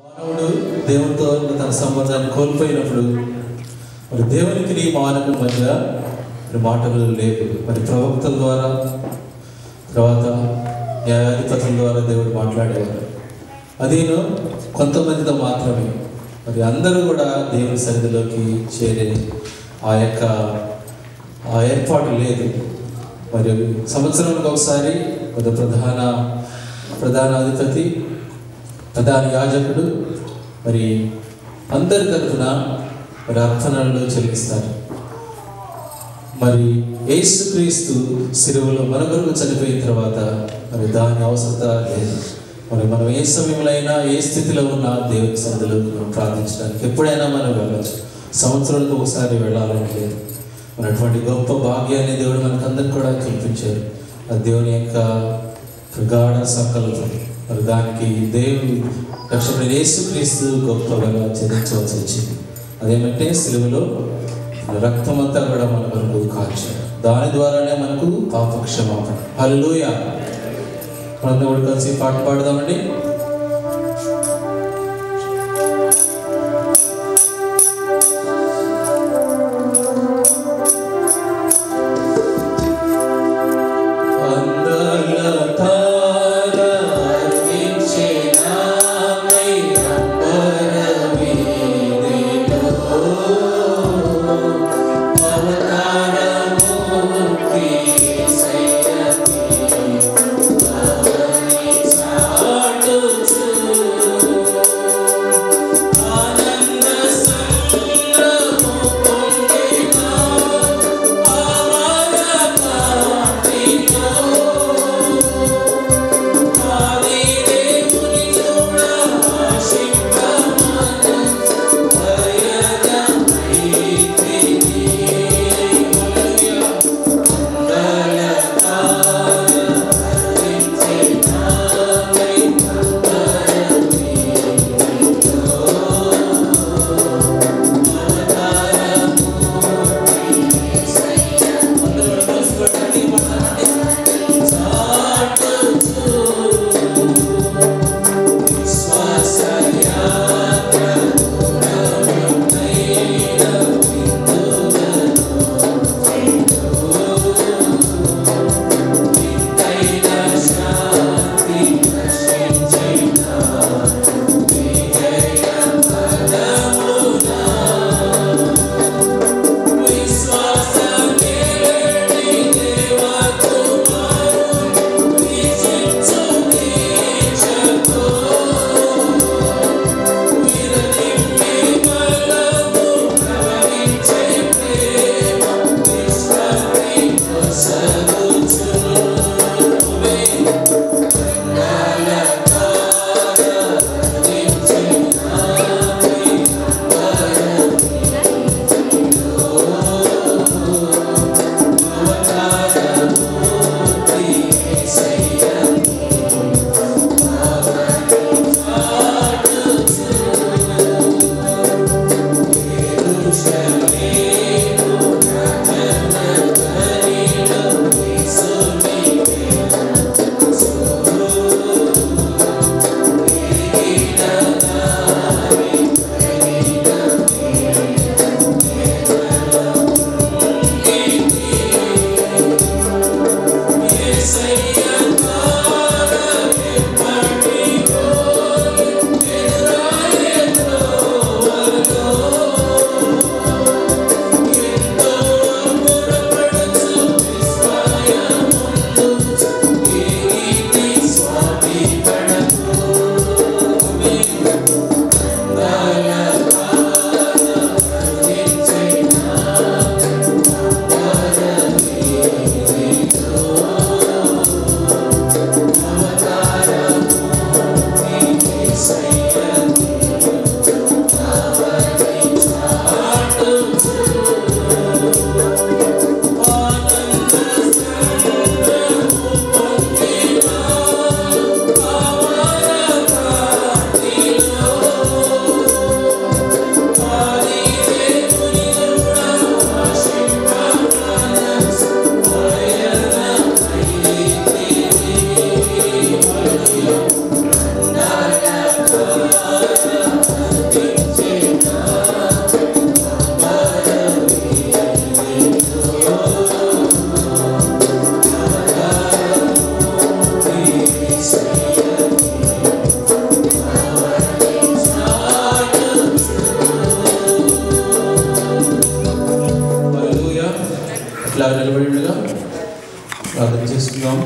మానవుడు దేవునితో తన సంబంధాన్ని కోల్పోయినప్పుడు మరి దేవునికి మానవుని మధ్య మాటలు లేవు. మరి ప్రవక్తల ద్వారా, తర్వాత న్యాయాధిపతుల ద్వారా దేవుడు మాట్లాడేవారు. అదేను కొంతమందితో మాత్రమే. మరి అందరూ కూడా దేవుని సన్నిధిలోకి చేరే ఆ ఏర్పాటు లేదు. మరి సంవత్సరానికి ఒకసారి ఒక ప్రధానాధిపతి, ప్రధాన యాజకుడు మరి అందరి తరఫున మరి అర్పణలు చెల్లిస్తారు. మరి యేసుక్రీస్తు శిలువలో మన కొరకు చనిపోయిన తర్వాత మరి దాని అవసరత లేదు. మరి మనం ఏ సమయంలో అయినా, ఏ స్థితిలో ఉన్నా దేవుని సన్నిధిలో ప్రార్థించడానికి ఎప్పుడైనా మనం వెళ్ళచ్చు. సంవత్సరానికి ఒకసారి వెళ్ళాలని లేదు. మరి అటువంటి గొప్ప భాగ్యాన్ని దేవుడు మనకందరికి కూడా కల్పించారు. అది దేవుని యొక్క ప్రగాఢ సంకల్పం. మరి దానికి దేవుడు రక్షకుడైన యేసుక్రీస్తు గొప్పగా చెల్లించవలసి వచ్చింది. అదేమంటే సిలువలో రక్తం అంతా కూడా మన కొరకు కాల్చాడు. దాని ద్వారానే మనకు పాప క్షమాపణ. హల్లెలూయా. మనందరూ కూడా కలిసి పాట పాడదామండి. To ఇలా నిలబడి ఉండగా ప్రార్థన చేసుకుందాం.